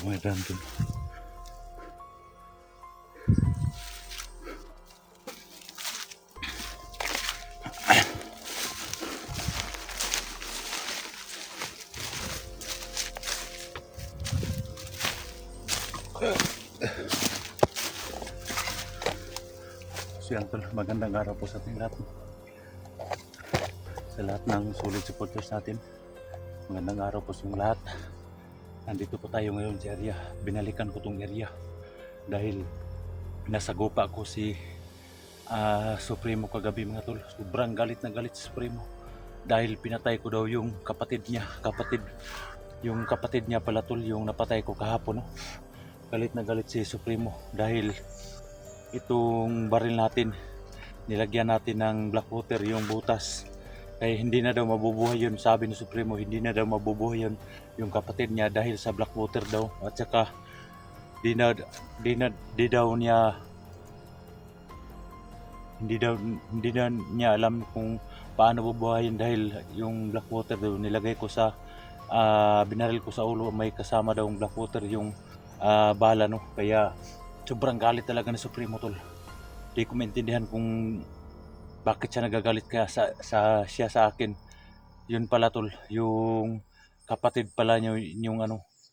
mga drum dun. So yan tol, magandang araw po sa ating lahat. Sa lahat ng solid supporters natin, magandang araw po sa lahat. Nandito po tayo ngayon sa area. Binalikan ko tong area dahil nasagopa ko si Supremo kagabi mga tol. Sobrang galit na galit si Supremo dahil pinatay ko daw yung kapatid niya. Yung kapatid niya pala tol, yung napatay ko kahapon, no? Galit na galit si Supremo dahil itong baril natin, nilagyan natin ng black water yung butas, kaya hindi na daw mabubuhay yun. Sabi ni Supremo, hindi na daw mabubuhay yun yung kapatid niya dahil sa black water daw. At saka di daw niya alam kung paano bubuhayin dahil yung black water daw nilagay ko sa binaril ko sa ulo, may kasama daw yung black water yung bala, no? Kaya sobrang galit talaga ni Supremo tol. Di ko maintindihan kung bakit siya nagagalit kaya siya sa akin. Yun pala tol, yung kapatid pala niya, yung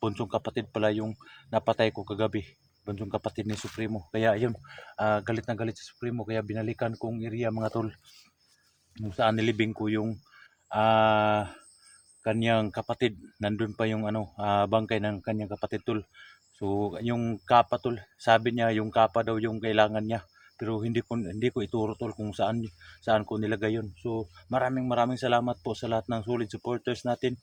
bunsong kapatid pala yung napatay ko kagabi, bunsong kapatid ni Supremo. Kaya yun, galit na galit si Supremo, kaya binalikan kong area mga tol, kung saan nilibing ko yung kanyang kapatid. Nandun pa yung bangkay ng kanyang kapatid tol. So yung kapa tol, sabi niya yung kapa daw yung kailangan niya, pero hindi ko ituro tol kung saan ko nilagay yun. So maraming salamat po sa lahat ng solid supporters natin,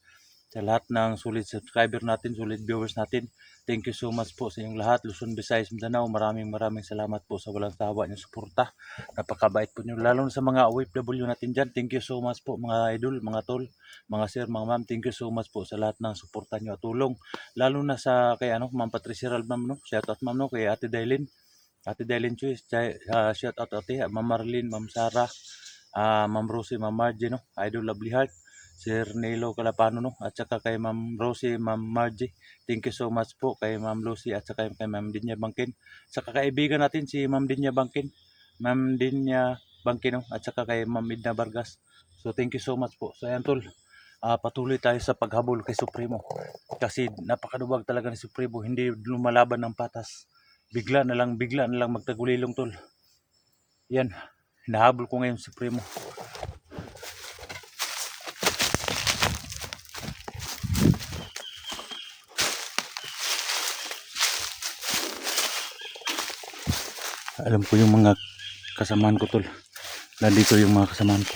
sa lahat ng solid subscriber natin, solid viewers natin. Thank you so much po sa inyong lahat. Luzon, Visayas, Mindanao, maraming salamat po sa walang sawa niyong suporta. Napakabait po niyo, lalo na sa mga OFW natin dyan. Thank you so much po mga idol, mga tol, mga sir, mga ma'am. Thank you so much po sa lahat ng suporta niyo at tulong. Lalo na sa kay Ma'am Patricia Ralmam, no? Shout out ma'am, no? Kay Ate Dailin Chuy, shout out ate, Ma'am Marlene, Ma'am Sarah, Ma'am Rosie, Ma'am Margie, no? Idol Lovely Heart, Sir Nelo Calapano, no? At saka kay Ma'am Rosie, Ma'am Margie. Thank you so much po kay Ma'am Lucy at saka kay Ma'am Dinya Bangkin. Saka kaibigan natin si Ma'am Dinya Bangkin. Ma'am Dinya Bangkin, no? At saka kay Ma'am Midna Vargas. So thank you so much po. So ayan tol, patuloy tayo sa paghabol kay Supremo. Kasi napakaduwag talaga ni Supremo, hindi lumalaban ng patas. Bigla na lang magtagulilong tol. Yan, hinahabol ko ngayon si Supremo. Alam ko yung mga kasamaan ko tol. Nandito yung mga kasamaan ko.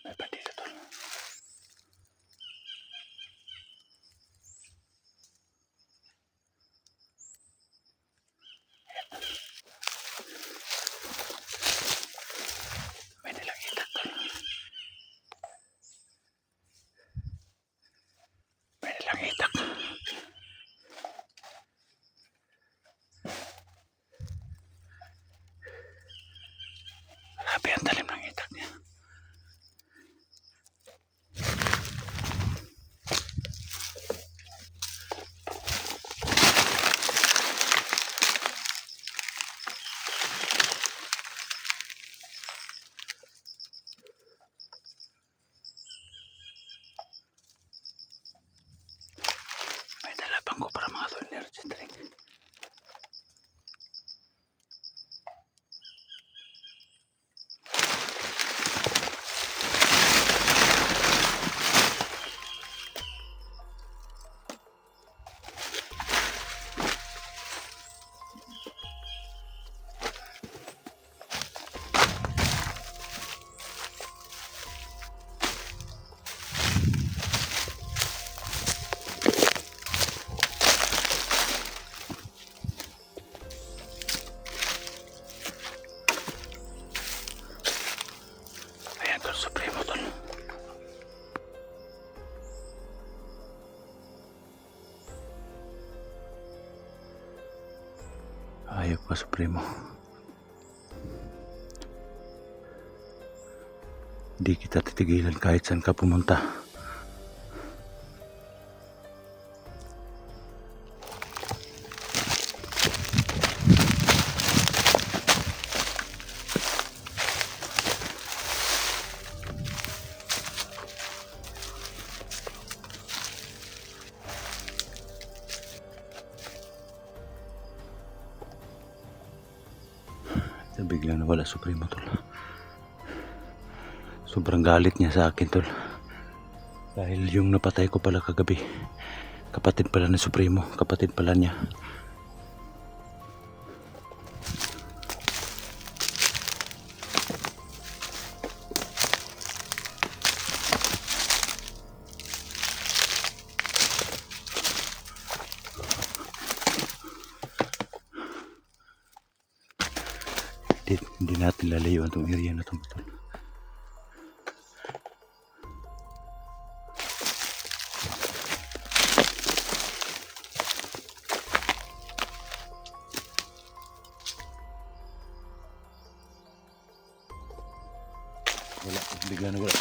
May bandila tol. May nilang itak tol. May nilang itak. Grabe ang talim ng itak niya. May dalabang ko para mga tol, energy drink. Supremo tol. Ayok pa Supremo. Hindi kita titigilan kahit saan ka pumunta. Biglang nawala Supremo tol. Sobrang galit niya sa akin tol. Dahil yung napatay ko pala kagabi, kapatid pala ni Supremo, kapatid pala niya. Hindi natin lalayuan itong area na itong tol. Wala, bigla na wala.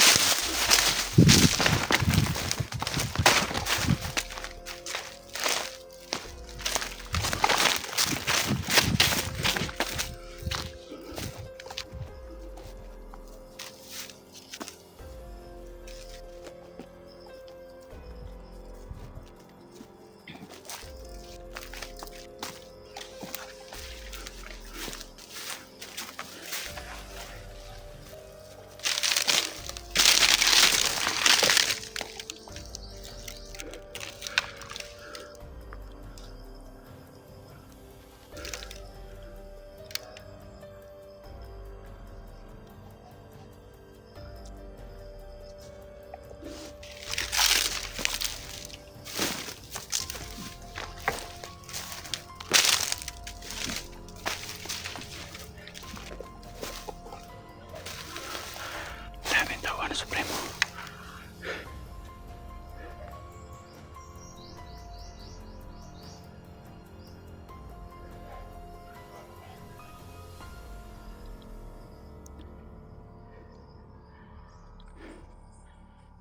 Supremo.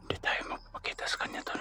Hindi tayo magpapakita sa kanya tol.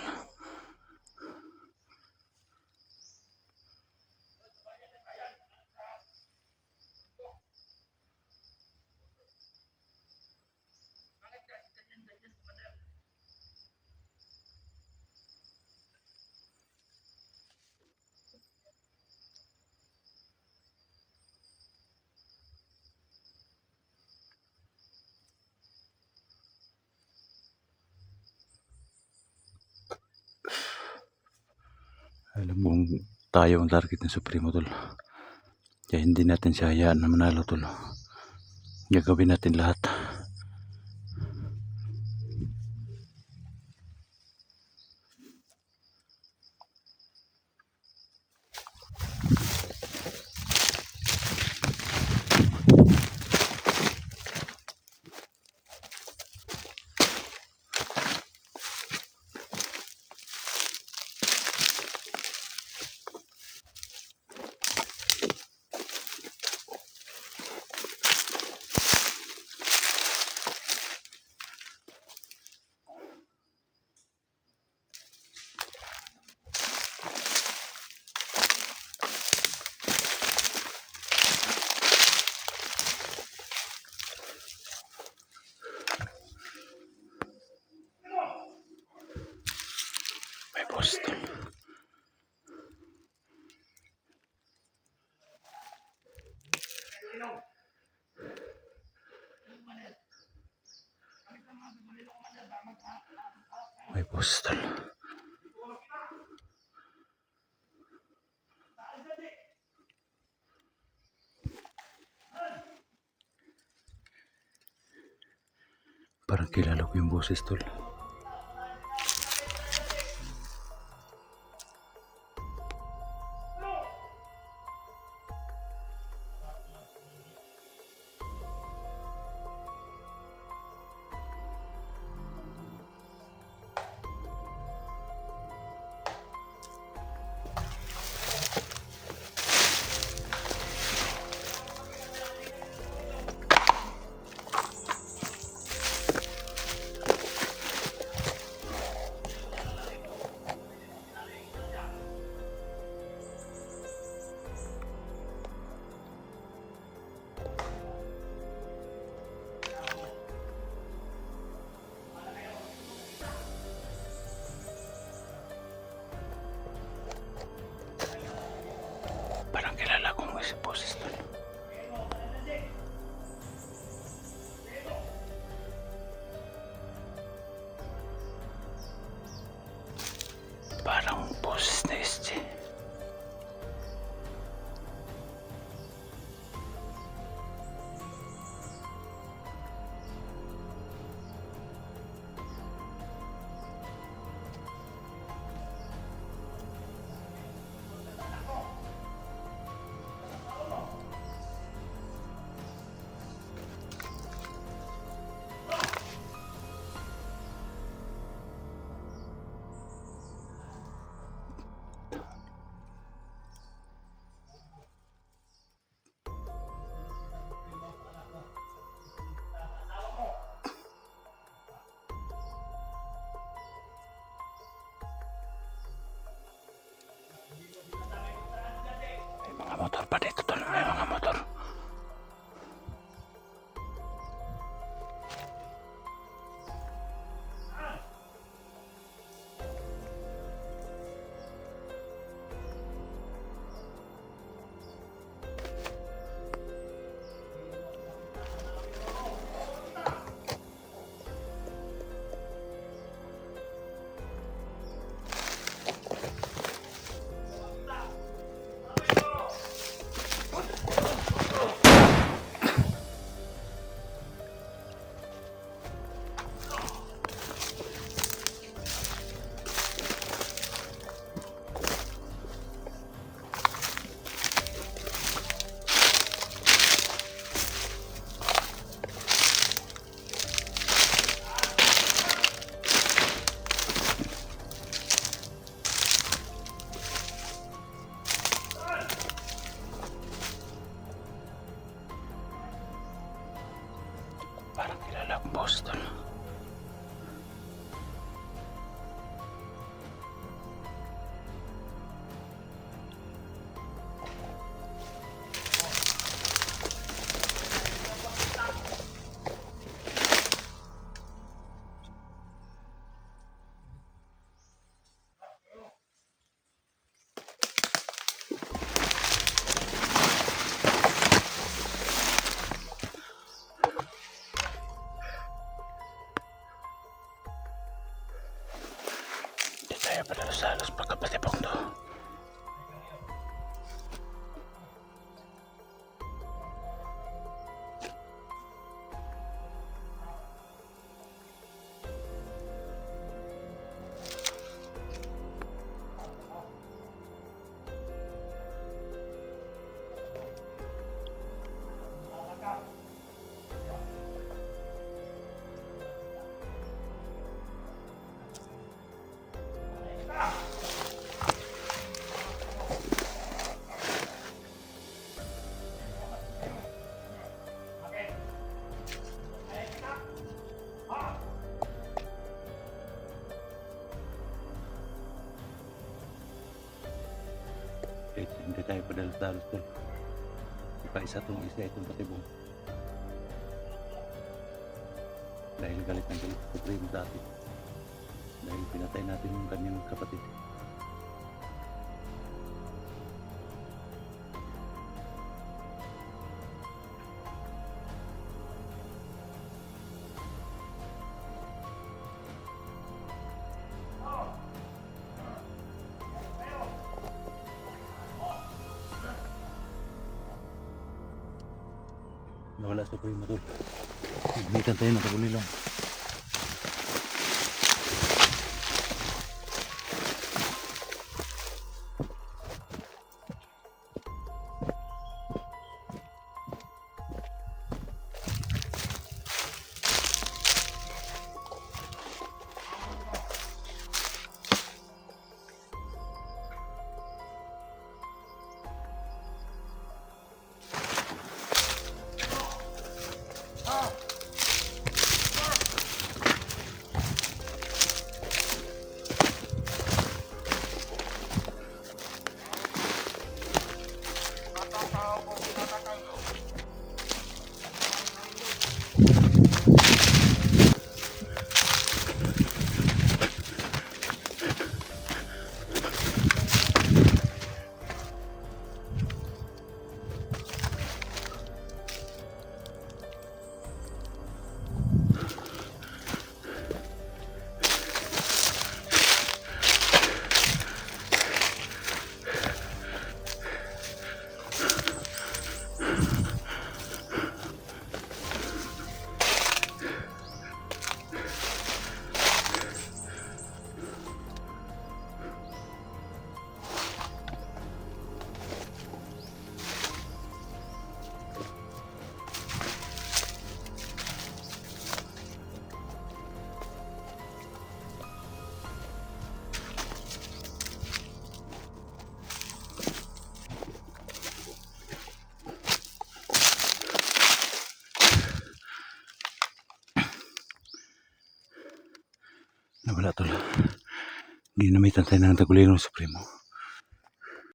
Alam mong tayo ang target ng Supremo tol. Kaya hindi natin siya hayaan na manalo tol. Gagawin natin lahat. May boss tol. May boss tol. Parang kilala ko yung boses tol. Parang kilala ang boss tol. Hindi tayo palalos-halos pagkapatibok to. Hindi tayo padalos-dalos tol. Ipaisa itong isa itong patibong. Dahil galit ng galit sa primo sa atin. Dahil pinatay natin yung kanyang kapatid. Nawala sa primo tol. Gamitan tayo ng kagulilong. Nawala tol. Ginamitan tayo ng tagulilong sa primo.